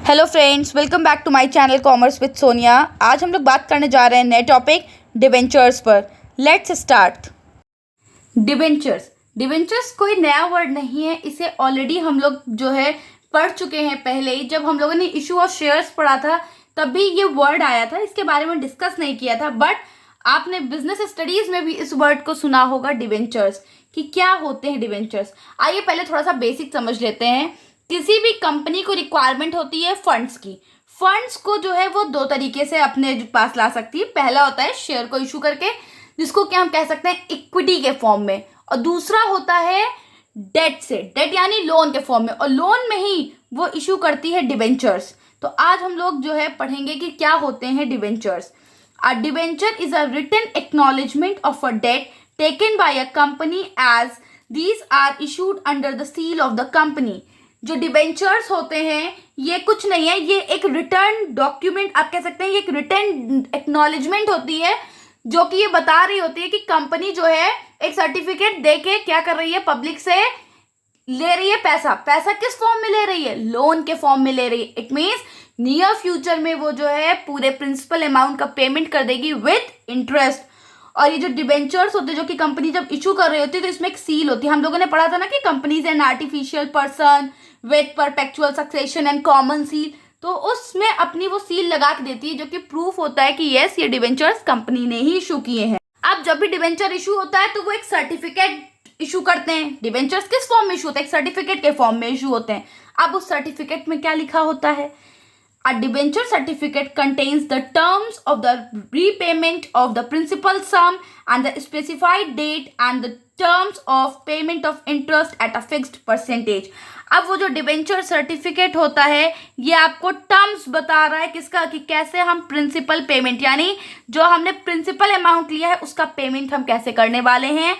Hello friends, welcome back to my channel commerce with Sonia. आज हम लोग बात करने जा रहे हैं नए टॉपिक डिबेंचर्स पर। Let's start. डिबेंचर्स डिबेंचर्स कोई नया वर्ड नहीं है, इसे ऑलरेडी हम लोग जो है पढ़ चुके हैं। पहले ही जब हम लोगों ने इशू ऑफ शेयर्स पढ़ा था तब भी ये वर्ड आया था, इसके बारे में डिस्कस नहीं किया था। बट आपने बिजनेस स्टडीज में भी इस वर्ड को सुना होगा, डिबेंचर्स, कि क्या होते हैं डिबेंचर्स। आइए पहले थोड़ा सा बेसिक समझ लेते हैं। किसी भी कंपनी को रिक्वायरमेंट होती है फंड्स की। फंड्स को जो है वो दो तरीके से अपने पास ला सकती है। पहला होता है शेयर को इशू करके, जिसको क्या हम कह सकते हैं इक्विटी के फॉर्म में, और दूसरा होता है डेट से, डेट यानी लोन के फॉर्म में, और लोन में ही वो इशू करती है डिबेंचर्स। तो आज हम लोग जो है पढ़ेंगे कि क्या होते हैं debentures. A debenture is a written acknowledgement of a debt taken by a company as these are issued under the seal of the company. जो डिबेंचर्स होते हैं ये कुछ नहीं है, ये एक रिटर्न डॉक्यूमेंट आप कह सकते हैं, ये एक रिटर्न एक्नॉलेजमेंट होती है जो कि ये बता रही होती है कि कंपनी जो है एक सर्टिफिकेट देके क्या कर रही है, पब्लिक से ले रही है पैसा। पैसा किस फॉर्म में ले रही है? लोन के फॉर्म में ले रही है। इट मीन्स नियर फ्यूचर में वो जो है पूरे प्रिंसिपल अमाउंट का पेमेंट कर देगी विद इंटरेस्ट। और ये जो डिबेंचर्स होते हैं जो कि कंपनी जब इशू कर रही होती है तो इसमें एक सील होती है। हम लोगों ने पढ़ा था ना कि companies an artificial person with perpetual succession and common seal, तो उसमें अपनी वो सील लगा के देती है जो कि प्रूफ होता है कि यस ये डिबेंचर्स कंपनी ने ही इशू किए हैं। अब जब भी डिबेंचर इशू होता है तो वो एक सर्टिफिकेट इशू करते हैं। डिबेंचर्स किस फॉर्म में इशू होता है? एक सर्टिफिकेट के फॉर्म में इशू होते हैं। अब उस सर्टिफिकेट में क्या लिखा होता है? A debenture certificate contains the terms of the repayment of the principal sum and the specified date and the terms of payment of interest at a fixed percentage. अब वो जो डिबेंचर सर्टिफिकेट होता है ये आपको टर्म्स बता रहा है किसका, कि कैसे हम प्रिंसिपल पेमेंट यानी जो हमने प्रिंसिपल अमाउंट लिया है उसका पेमेंट हम कैसे करने वाले हैं,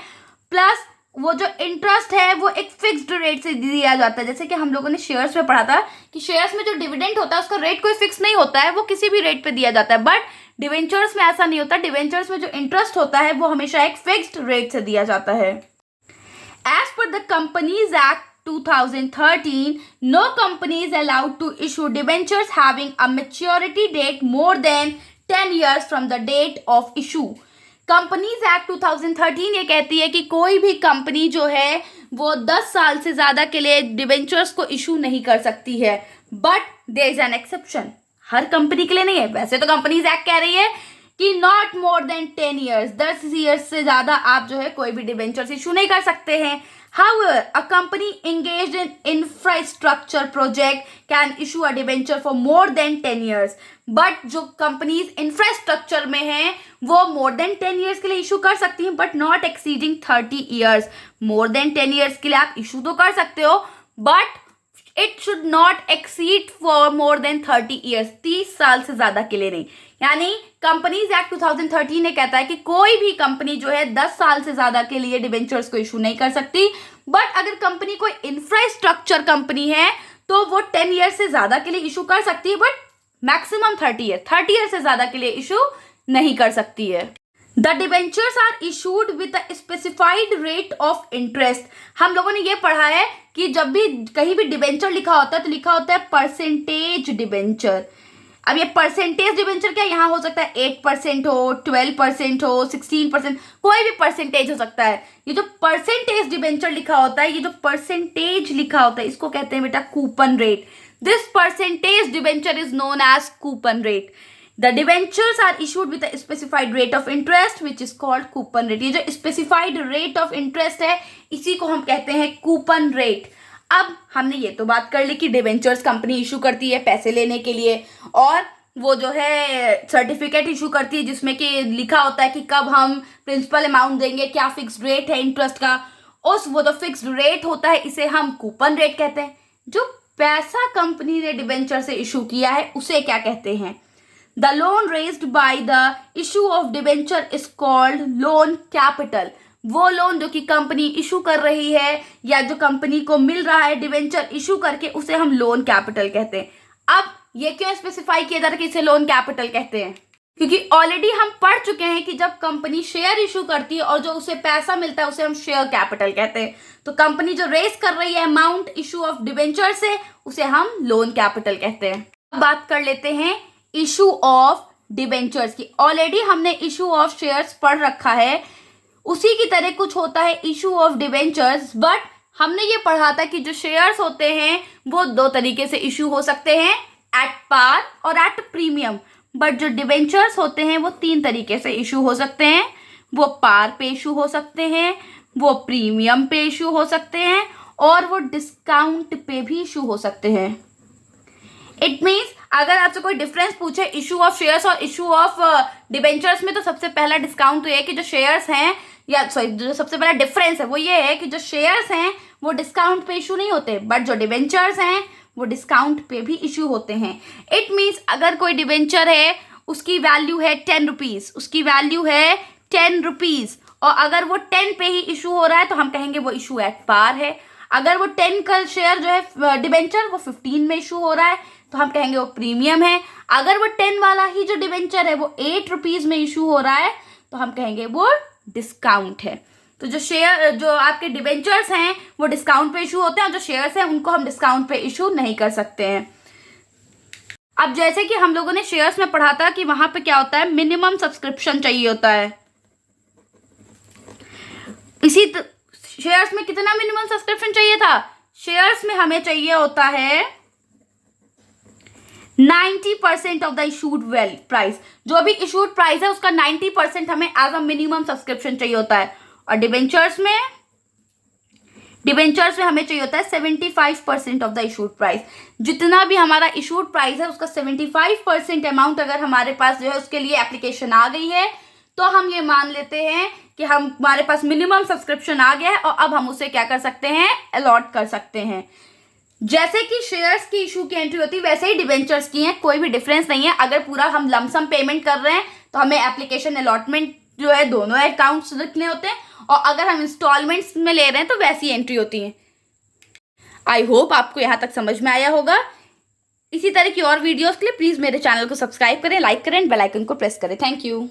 प्लस वो जो इंटरेस्ट है वो एक फिक्स्ड रेट से दिया जाता है। जैसे कि हम लोगों ने शेयर्स में पढ़ा था कि शेयर्स में जो डिविडेंड होता है उसका रेट कोई फिक्स नहीं होता है, वो किसी भी रेट पे दिया जाता है। बट डिवेंचर्स में ऐसा नहीं होता। डिवेंचर्स में जो इंटरेस्ट होता है वो हमेशा एक फिक्स्ड रेट से दिया जाता है। As per the companies act 2013, no company is allowed to issue debentures having a maturity date more than 10 years from the date of issue. Companies act 2013 ये कहती है कि कोई भी कंपनी जो है वो 10 साल से ज्यादा के लिए डिबेंचर्स को इशू नहीं कर सकती है। But there is an exception, हर कंपनी के लिए नहीं है। वैसे तो कंपनीज एक्ट कह रही है कि not more than 10 years, 10 years से ज्यादा आप जो है कोई भी डिबेंचर्स इशू नहीं कर सकते हैं। However, a company engaged in infrastructure project can issue a debenture for more than 10 years. But जो कंपनीज इंफ्रास्ट्रक्चर में हैं वो मोर देन 10 ईयर्स के लिए इशू कर सकती हैं, but not exceeding 30 years. More than 10 years के लिए आप इशू तो कर सकते हो, but it should not exceed for more than 30 years, 30 साल से ज्यादा के लिए नहीं। यानी कंपनीज एक्ट 2013 ने कहता है कि कोई भी कंपनी जो है 10 साल से ज्यादा के लिए डिबेंचर्स को इशू नहीं कर सकती। बट अगर कंपनी कोई इंफ्रास्ट्रक्चर कंपनी है तो वो 10 ईयर से ज्यादा के लिए इशू कर सकती है, बट मैक्सिमम 30 ईयर से ज्यादा के लिए इशू नहीं कर सकती है। The debentures are issued with a specified rate of interest. हम लोगों ने ये पढ़ा है कि जब भी कहीं भी डिबेंचर लिखा होता है तो लिखा होता है परसेंटेज डिबेंचर। अब ये परसेंटेज डिबेंचर क्या यहाँ हो सकता है 8% हो, 12% हो, 16%, कोई भी परसेंटेज हो सकता है। ये जो परसेंटेज डिबेंचर लिखा होता है, ये जो परसेंटेज लिखा होता है इसको कहते हैं बेटा coupon rate. This percentage debenture is known as coupon rate. The debentures are issued with a specified rate of interest which is called coupon rate. ये जो स्पेसिफाइड रेट ऑफ इंटरेस्ट है इसी को हम कहते हैं कूपन रेट। अब हमने ये तो बात कर ली कि डिबेंचर्स कंपनी इशू करती है पैसे लेने के लिए, और वो जो है सर्टिफिकेट इशू करती है जिसमें कि लिखा होता है कि कब हम प्रिंसिपल अमाउंट देंगे, क्या फिक्स्ड रेट है इंटरेस्ट का। उस वो जो फिक्स्ड रेट होता है इसे हम कूपन रेट कहते हैं। जो पैसा कंपनी ने डिबेंचर से इशू किया है उसे क्या कहते हैं? The loan raised by the issue of debenture is called loan capital. वो लोन जो कि कंपनी इशू कर रही है या जो कंपनी को मिल रहा है डिबेंचर इशू करके, उसे हम लोन कैपिटल कहते हैं। अब ये क्यों स्पेसिफाई किया जा रहा है कि इसे लोन कैपिटल कहते हैं? क्योंकि ऑलरेडी हम पढ़ चुके हैं कि जब कंपनी शेयर इशू करती है और जो उसे पैसा मिलता है उसे हम शेयर कैपिटल कहते हैं। तो कंपनी जो रेज कर रही है अमाउंट इशू ऑफ डिबेंचर से उसे हम लोन कैपिटल कहते हैं। अब बात कर लेते हैं इशू ऑफ डिबेंचर्स की। ऑलरेडी हमने इशू ऑफ शेयर्स पढ़ रखा है, उसी की तरह कुछ होता है इशू ऑफ डिबेंचर्स। बट हमने ये पढ़ा था कि जो शेयर्स होते हैं वो दो तरीके से इशू हो सकते हैं, एट पार और एट प्रीमियम। बट जो डिबेंचर्स होते हैं वो तीन तरीके से इशू हो सकते हैं। वो पार पे इशू हो सकते हैं, वो प्रीमियम पे इशू हो सकते हैं, और वो डिस्काउंट पे भी इशू हो सकते हैं। इट मीन्स अगर आपसे कोई डिफरेंस पूछे इशू ऑफ शेयर्स और इशू ऑफ डिबेंचर्स में, तो सबसे पहला डिस्काउंट तो ये है कि जो शेयर्स हैं, या सॉरी, जो सबसे पहला डिफरेंस है वो ये है कि जो शेयर्स हैं वो डिस्काउंट पे इशू नहीं होते, बट जो डिबेंचर्स हैं वो डिस्काउंट पे भी इशू होते हैं। इट मीन्स अगर कोई डिबेंचर है, उसकी वैल्यू है 10 रुपीज, उसकी वैल्यू है 10 रुपीज, और अगर वो 10 पे ही इशू हो रहा है तो हम कहेंगे वो इशू एट पार है। अगर वो 10 का शेयर जो है डिबेंचर वो 15 में इशू हो रहा है तो हम कहेंगे वो प्रीमियम है। अगर वो 10 वाला ही जो डिबेंचर है वो 8 रुपीज में इशू हो रहा है तो हम कहेंगे वो डिस्काउंट है। तो जो आपके डिबेंचर्स हैं वो डिस्काउंट पे इशू होते हैं, और जो शेयर्स हैं उनको हम डिस्काउंट पे इशू नहीं कर सकते हैं। अब जैसे कि हम लोगों ने शेयर्स में पढ़ा था कि वहां पे क्या होता है, मिनिमम सब्सक्रिप्शन चाहिए होता है। शेयर्स में कितना मिनिमम सब्सक्रिप्शन चाहिए था? शेयर्स में हमें चाहिए होता है 90% ऑफ द इशूड प्राइस। जो भी इशूड प्राइस है उसका 90% हमें एज अ मिनिमम सब्सक्रिप्शन चाहिए होता है। और डिबेंचर्स में हमें चाहिए होता है 75% ऑफ द इशूड प्राइस। जितना भी हमारा इशूड प्राइस है उसका 75% अमाउंट अगर हमारे पास जो है उसके लिए एप्लीकेशन आ गई है तो हम ये मान लेते हैं कि हमारे पास मिनिमम सब्सक्रिप्शन आ गया है, और अब हम उसे क्या कर सकते हैं, अलॉट कर सकते हैं। जैसे कि शेयर्स की इशू की एंट्री होती है वैसे ही डिबेंचर्स की है, कोई भी डिफरेंस नहीं है। अगर पूरा हम लमसम पेमेंट कर रहे हैं तो हमें एप्लीकेशन अलॉटमेंट जो है दोनों अकाउंट्स लिखने होते हैं, और अगर हम इंस्टॉलमेंट्स में ले रहे हैं तो वैसी एंट्री होती है। आई होप आपको यहाँ तक समझ में आया होगा। इसी तरह की और वीडियोस के लिए प्लीज मेरे चैनल को सब्सक्राइब करें, लाइक करें, बेल आइकन को प्रेस करें। Thank you.